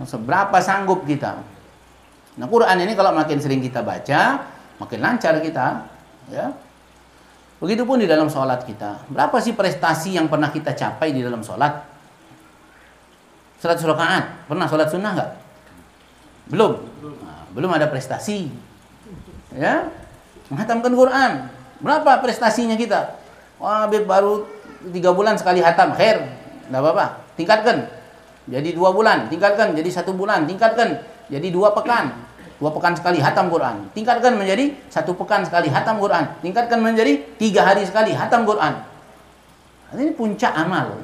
seberapa sanggup kita. Nah, Quran ini kalau makin sering kita baca, makin lancar kita, ya. Begitupun di dalam sholat kita. Berapa sih prestasi yang pernah kita capai di dalam sholat? 100 rakaat. Pernah sholat sunnah nggak? Belum. Nah, belum ada prestasi. Ya, menghatamkan Quran. Berapa prestasinya kita? Wah, baru 3 bulan sekali hatam. Khair, nggak apa-apa. Tingkatkan. Jadi 2 bulan. Tingkatkan jadi 1 bulan. Tingkatkan jadi 2 pekan. 2 pekan sekali hatam Quran. Tingkatkan menjadi 1 pekan sekali hatam Quran. Tingkatkan menjadi 3 hari sekali hatam Quran. Ini puncak amal.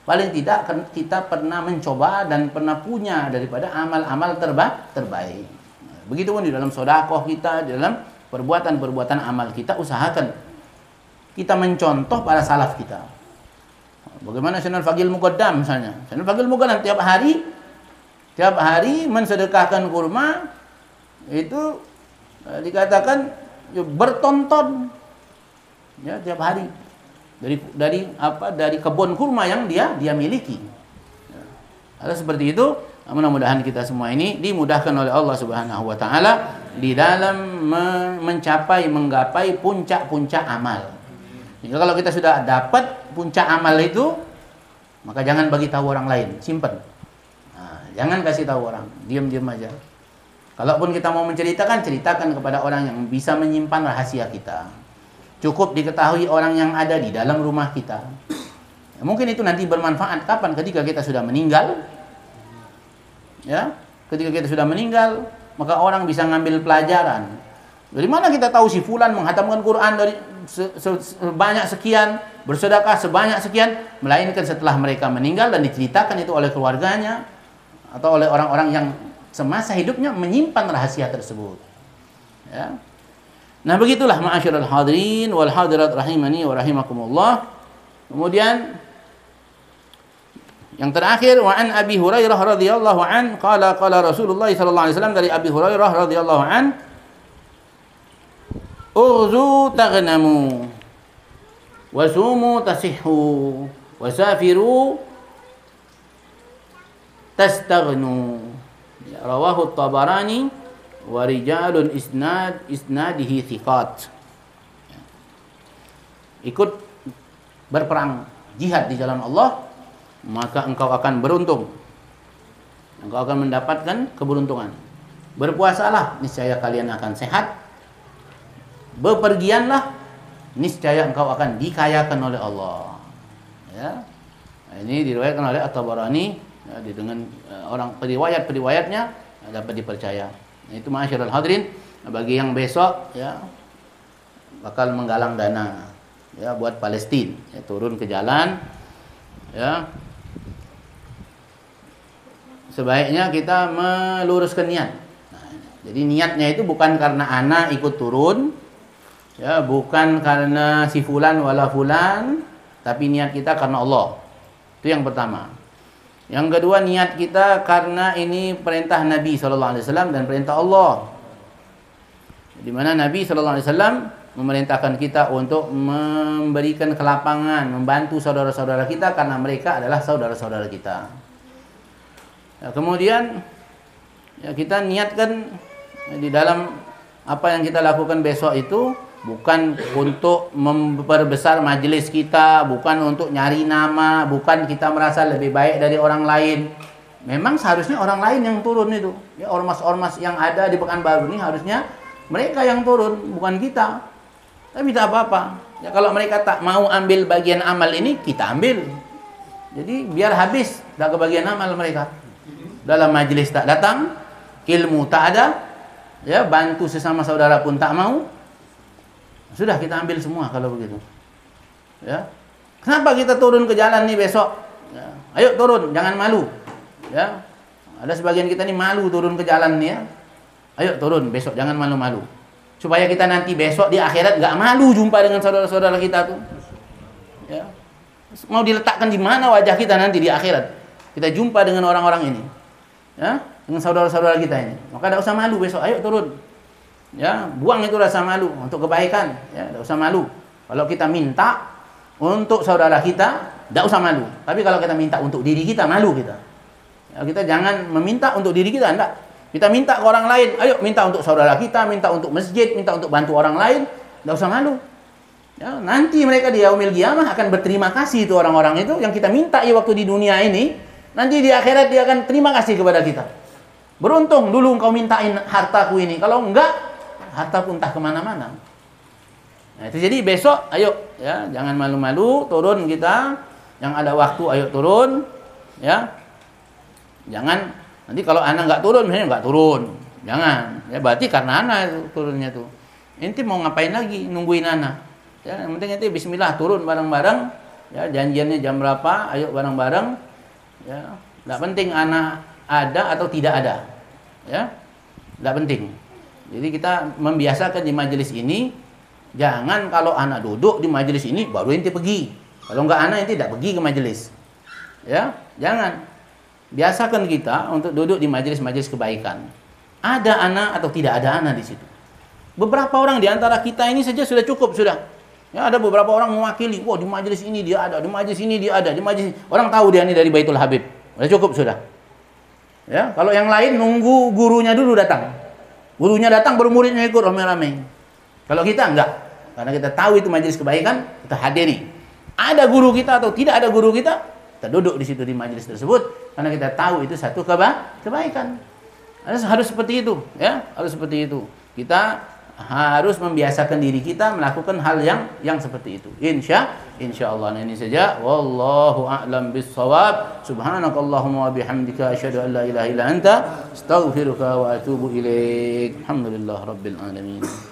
Paling tidak kita pernah mencoba dan pernah punya daripada amal-amal terbaik. Begitupun di dalam sedekah kita, di dalam perbuatan-perbuatan amal kita, usahakan kita mencontoh para salaf kita. Bagaimana Sayyidina Al-Faqih Al-Muqaddam misalnya. Sayyidina Al-Faqih Al-Muqaddam tiap hari mensedekahkan kurma itu dikatakan bertonton, ya, tiap hari dari kebun kurma yang dia miliki. Ada seperti itu. Mudah-mudahan kita semua ini dimudahkan oleh Allah Subhanahu wa taala di dalam menggapai puncak-puncak amal. Jadi kalau kita sudah dapat puncak amal itu, maka jangan bagi tahu orang lain, simpan. Nah, jangan kasih tahu orang, diam-diam aja. Kalaupun kita mau menceritakan, ceritakan kepada orang yang bisa menyimpan rahasia kita. Cukup diketahui orang yang ada di dalam rumah kita. Ya, mungkin itu nanti bermanfaat kapan? Ketika kita sudah meninggal. Ya, ketika kita sudah meninggal, maka orang bisa ngambil pelajaran. Dari mana kita tahu si fulan menghatamkan Quran dari sebanyak sekian, bersedekah sebanyak sekian, melainkan setelah mereka meninggal dan diceritakan itu oleh keluarganya atau oleh orang-orang yang semasa hidupnya menyimpan rahasia tersebut. Ya. Nah, begitulah ma'asyiral hadirin wal hadirat rahimani wa rahimakumullah. Kemudian yang terakhir, wa an Abi Hurairah radhiyallahu an qala Rasulullah sallallahu alaihi wasallam, dari Abi Hurairah radhiyallahu an, ughzu taghnamu wa sumu tasihhu wa safiru tastaghnu. Rawahu Tabarani wa rijalun isnadihi thiqat. Ikut berperang jihad di jalan Allah, maka engkau akan beruntung. Engkau akan mendapatkan keberuntungan. Berpuasalah, niscaya kalian akan sehat. Bepergianlah, niscaya engkau akan dikayakan oleh Allah. Ya. Nah, ini diriwayatkan oleh At-Tabarani, ya, dengan orang periwayatnya dapat dipercaya. Nah, itu ma'asyiral hadirin, bagi yang besok, ya, bakal menggalang dana, ya, buat Palestina, ya, turun ke jalan, ya. Sebaiknya kita meluruskan niat. Nah, jadi niatnya itu bukan karena anak ikut turun, ya, bukan karena si fulan wala fulan, tapi niat kita karena Allah. Itu yang pertama. Yang kedua, niat kita karena ini perintah Nabi SAW dan perintah Allah. Di mana Nabi SAW memerintahkan kita untuk memberikan kelapangan, membantu saudara-saudara kita karena mereka adalah saudara-saudara kita. Ya, kemudian ya, kita niatkan di dalam apa yang kita lakukan besok itu bukan untuk memperbesar majelis kita, bukan untuk nyari nama, bukan kita merasa lebih baik dari orang lain. Memang seharusnya orang lain yang turun itu. Ya, ormas-ormas yang ada di Pekanbaru ini harusnya mereka yang turun, bukan kita. Tapi tidak apa-apa. Ya, kalau mereka tak mau ambil bagian amal ini, kita ambil. Jadi biar habis tak kebagian amal mereka. Dalam majelis tak datang, ilmu tak ada, ya, bantu sesama saudara pun tak mau. Sudah, kita ambil semua kalau begitu. Ya. Kenapa kita turun ke jalan nih besok? Ya. Ayo turun, jangan malu. Ya. Ada sebagian kita nih malu turun ke jalan nih, ya. Ayo turun besok, jangan malu-malu. Supaya kita nanti besok di akhirat nggak malu jumpa dengan saudara-saudara kita tuh. Ya. Mau diletakkan di mana wajah kita nanti di akhirat? Kita jumpa dengan orang-orang ini. Ya, dengan saudara-saudara kita ini. Maka tidak usah malu besok. Ayo turun. Ya, buang itu rasa malu untuk kebaikan. Ya, tidak usah malu. Kalau kita minta untuk saudara kita, tidak usah malu. Tapi kalau kita minta untuk diri kita, malu kita. Ya, kita jangan meminta untuk diri kita, enggak. Kita minta ke orang lain, ayo minta untuk saudara kita, minta untuk masjid, minta untuk bantu orang lain, enggak usah malu. Ya, nanti mereka di yaumil qiyamah akan berterima kasih itu orang-orang itu yang kita minta ya waktu di dunia ini, nanti di akhirat dia akan terima kasih kepada kita. Beruntung dulu engkau mintain hartaku ini, kalau enggak hartaku entah kemana-mana. Nah, itu jadi besok ayo ya, jangan malu-malu, turun kita, yang ada waktu ayo turun ya. Jangan nanti kalau anak nggak turun, misalnya nggak turun, jangan. Ya berarti karena anak itu turunnya tuh. Ente mau ngapain lagi nungguin anak? Ya, yang penting ente Bismillah turun bareng-bareng. Ya janjiannya jam berapa? Ayo bareng-bareng. Ya, nggak penting anak ada atau tidak ada. Ya, nggak penting. Jadi kita membiasakan di majelis ini, jangan kalau anak duduk di majelis ini baru ente pergi. Kalau nggak anak ente tidak pergi ke majelis. Ya, jangan. Biasakan kita untuk duduk di majelis-majelis kebaikan. Ada anak atau tidak ada anak di situ. Beberapa orang di antara kita ini saja sudah cukup sudah. Ya, ada beberapa orang mewakili, wah di majelis ini dia ada, di majelis ini dia ada, di majelis orang tahu dia ini dari Baitul Habib. Sudah cukup sudah. Ya, kalau yang lain nunggu gurunya dulu datang. Gurunya datang baru muridnya ikut rame-rame. Kalau kita enggak, karena kita tahu itu majelis kebaikan, kita hadiri. Ada guru kita atau tidak ada guru kita, kita duduk di situ di majelis tersebut karena kita tahu itu satu kebaikan. Harus seperti itu, ya, harus seperti itu. Kita harus membiasakan diri kita melakukan hal yang seperti itu. Insyaallah. Nah, ini saja. Wallahu a'lam bissawab. Subhanakallahumma wa bihamdika asyhadu an la ilaha illa anta astaghfiruka wa atubu ilaik. Alhamdulillah rabbil alamin.